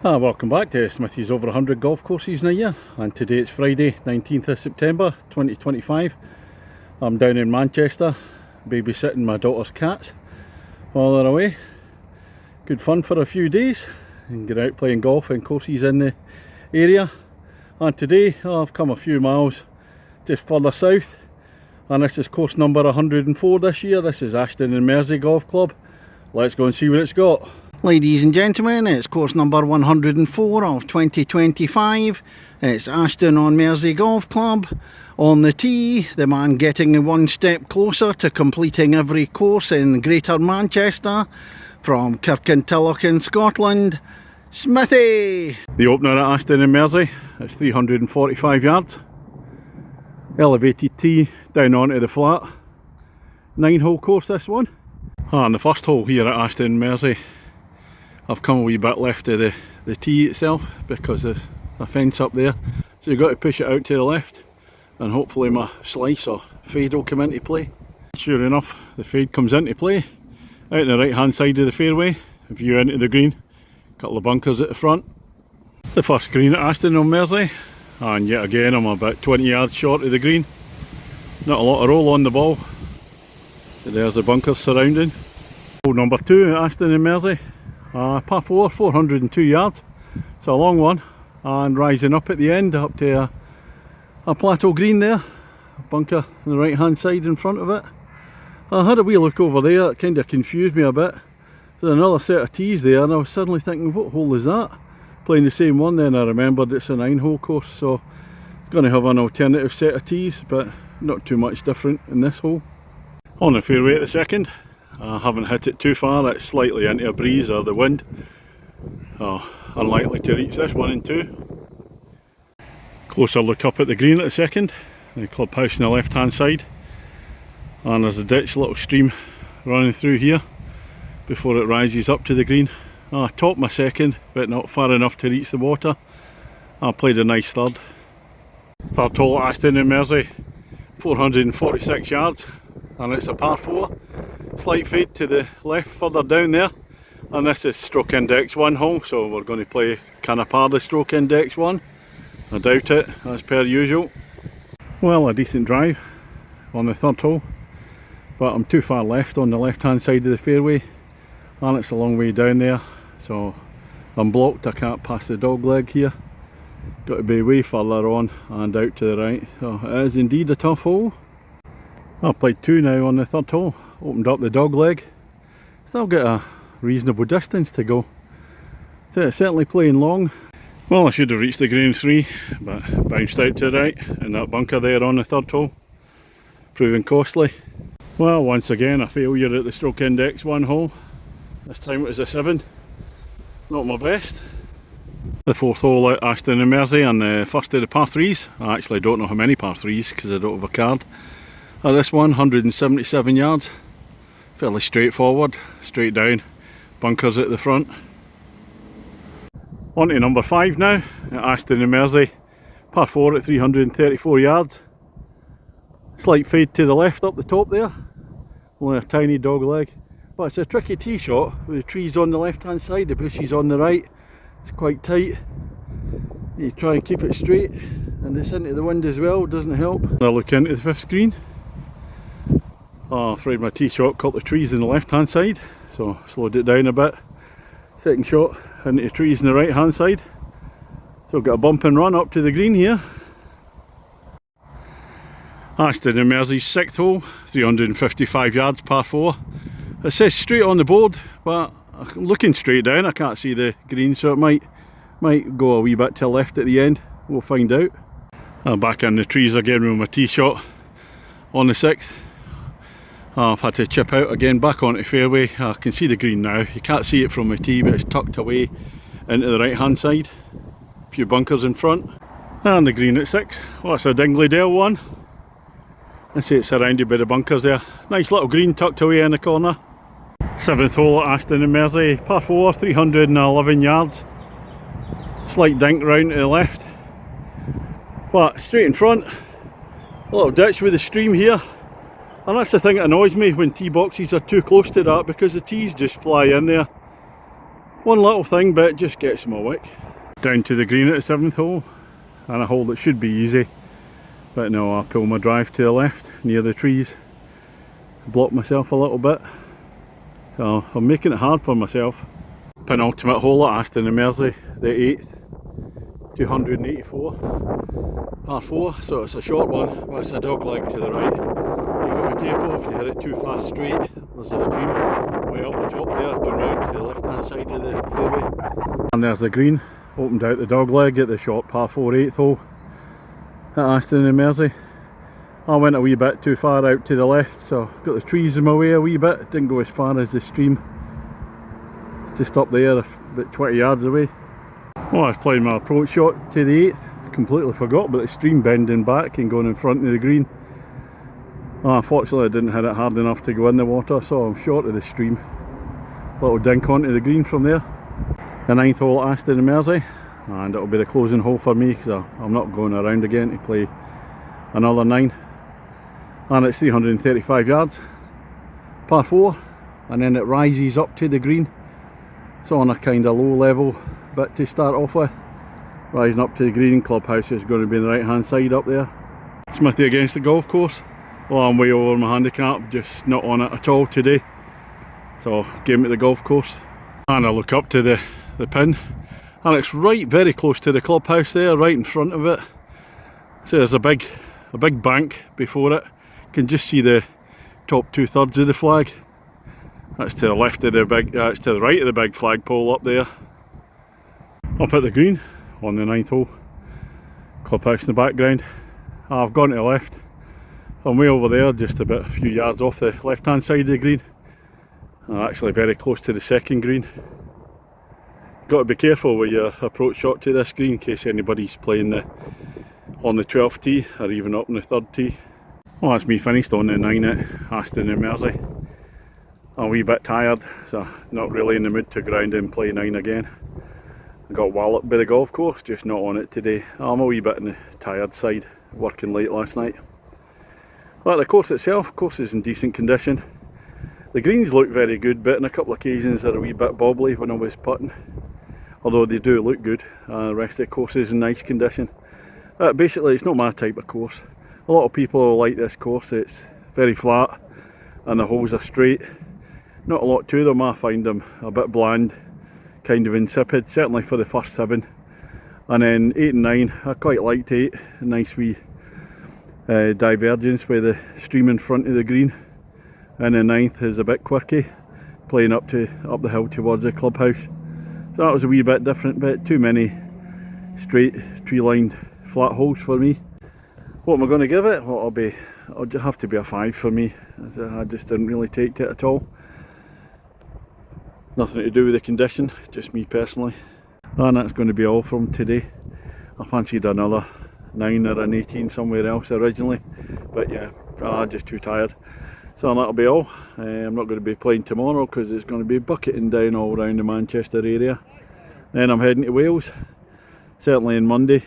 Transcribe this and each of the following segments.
Welcome back to Smithy's over 100 golf courses in a year, and today it's Friday 19th of September 2025. I'm down in Manchester babysitting my daughter's cats while they're away. Good fun for a few days and get out playing golf and courses in the area. And today I've come a few miles just further south, and this is course number 104 this year. This is Ashton and Mersey Golf Club. Let's go and see what it's got. Ladies and gentlemen, it's course number 104 of 2025. It's Ashton on Mersey Golf Club. On the tee, the man getting one step closer to completing every course in Greater Manchester, from Kirkintilloch in Scotland, Smithy. The opener at Ashton and Mersey, it's 345 yards. Elevated tee down onto the flat. 9-hole course this one. And the first hole here at Ashton and Mersey, I've come a wee bit left of the tee itself because there's a fence up there, so you've got to push it out to the left and hopefully my slice or fade will come into play. Sure enough, the fade comes into play out on the right hand side of the fairway, view into the green, a couple of bunkers at the front. The first green at Ashton on Mersey, and yet again I'm about 20 yards short of the green. Not a lot of roll on the ball, but there's the bunkers surrounding. Hole number 2 at Ashton and Mersey. Par 4, 402 yards, so a long one, and rising up at the end up to a plateau green there, a bunker on the right hand side in front of it. I had a wee look over there, it kind of confused me a bit. There's another set of tees there and I was suddenly thinking, what hole is that? Playing the same one, then I remembered it's a 9-hole course, so it's going to have an alternative set of tees, but not too much different in this hole. On the fairway at the second. I haven't hit it too far, it's slightly into a breeze or the wind. Unlikely to reach this 1 and 2. Closer look up at the green at the second, the clubhouse on the left hand side. And there's a ditch, little stream running through here before it rises up to the green. I topped my second, but not far enough to reach the water. I played a nice third. Third hole at Ashton and Mersey, 446 yards, and it's a par 4. Slight fade to the left further down there, and this is stroke index 1 hole, so we're going to play kind of par the stroke index 1. I doubt it, as per usual. Well, a decent drive on the third hole, but I'm too far left on the left hand side of the fairway, and it's a long way down there, so I'm blocked. I can't pass the dog leg here. Got to be way further on and out to the right, so it is indeed a tough hole. I've played 2 now on the third hole. Opened up the dog leg, still got a reasonable distance to go, so it's certainly playing long. Well, I should have reached the green 3, but bounced out to the right in that bunker there on the third hole, proving costly. Well, once again a failure at the stroke index 1 hole. This time it was a 7, not my best. The fourth hole at Ashton and Mersey, and the first of the par 3s. I actually don't know how many par 3s because I don't have a card. This one, 177 yards. Fairly straightforward, straight down, bunkers at the front. On to number 5 now, at Ashton and Mersey, par 4 at 334 yards. Slight fade to the left up the top there, only a tiny dog leg. But it's a tricky tee shot, with the trees on the left hand side, the bushes on the right. It's quite tight. You try and keep it straight, and it's into the wind as well, doesn't help. I look into the 5th green. I'm afraid my tee shot caught the trees on the left hand side, so slowed it down a bit. Second shot into the trees on the right hand side, so I've got a bump and run up to the green here. Ashton and Mersey's 6th hole, 355 yards, par 4. It says straight on the board, but I'm looking straight down, I can't see the green, so it might go a wee bit to the left at the end. We'll find out. I'm back in the trees again with my tee shot on the 6th. I've had to chip out again back onto fairway. I can see the green now. You can't see it from my tee, but it's tucked away into the right hand side. A few bunkers in front. And the green at 6. Well, it's a Dingley-Dale one. I see it's surrounded by the bunkers there. Nice little green tucked away in the corner. 7th hole at Ashton and Mersey, par 4, 311 yards. Slight dink round to the left, but straight in front, a little ditch with a stream here. And that's the thing that annoys me when tee boxes are too close to that, because the tees just fly in there. One little thing, but it just gets them awake. Down to the green at the 7th hole, and a hole that should be easy, but no, I pull my drive to the left near the trees, block myself a little bit, so I'm making it hard for myself. Penultimate hole at Ashton and Mersey, the 8th, 284, par 4, so it's a short one, but it's a dog leg to the right. You've got to be careful if you hit it too fast straight. There's a stream way up the top there, going round to the left hand side of the fairway. And there's the green, opened out the dog leg at the short par 4 8th hole at Ashton and Mersey. I went a wee bit too far out to the left, so got the trees in my way a wee bit, didn't go as far as the stream. Just up there, about 20 yards away. Well, I was playing my approach shot to the 8th, completely forgot about the stream bending back and going in front of the green. Unfortunately I didn't hit it hard enough to go in the water, so I'm short of the stream. Little dink onto the green from there. The 9th hole at Ashton and Mersey, and it'll be the closing hole for me, because I'm not going around again to play another 9. And it's 335 yards, par 4, and then it rises up to the green. So on a kind of low level bit to start off with, rising up to the green. Clubhouse is going to be on the right hand side up there. Smithy against the golf course. Well, I'm way over my handicap, just not on it at all today. So game at the golf course, and I look up to the pin, and it's right very close to the clubhouse there, right in front of it. So there's a big bank before it. You can just see the top 2/3 of the flag. That's to the left of the big, it's to the right of the big flagpole up there. Up at the green on the 9th hole, clubhouse in the background. I've gone to the left. I'm way over there, just about a few yards off the left hand side of the green. I'm actually very close to the second green. Got to be careful with your approach shot to this green in case anybody's playing on the 12th tee or even up on the 3rd tee. Well, that's me finished on the 9 at Ashton and Mersey. I'm a wee bit tired, so not really in the mood to go round and play 9 again. I got walloped by the golf course, just not on it today. I'm a wee bit on the tired side, working late last night. But the course itself, course is in decent condition. The greens look very good, but on a couple of occasions they're a wee bit bobbly when I was putting. Although they do look good, the rest of the course is in nice condition. Basically it's not my type of course. A lot of people like this course, it's very flat and the holes are straight. Not a lot to them, I find them a bit bland, kind of insipid, certainly for the first 7. And then 8 and 9, I quite liked 8, a nice wee divergence with the stream in front of the green. And the 9th is a bit quirky, playing up the hill towards the clubhouse. So that was a wee bit different, but too many straight tree-lined flat holes for me. What am I going to give it? Well, it'll just have to be a 5 for me. I just didn't really take to it at all. Nothing to do with the condition, just me personally. And that's going to be all from today. I fancied another 9 or an 18 somewhere else originally, but yeah, just too tired. So that'll be all. I'm not going to be playing tomorrow because it's going to be bucketing down all around the Manchester area. Then I'm heading to Wales, certainly on Monday,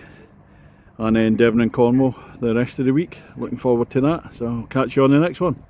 and then Devon and Cornwall the rest of the week. Looking forward to that, so I'll catch you on the next one.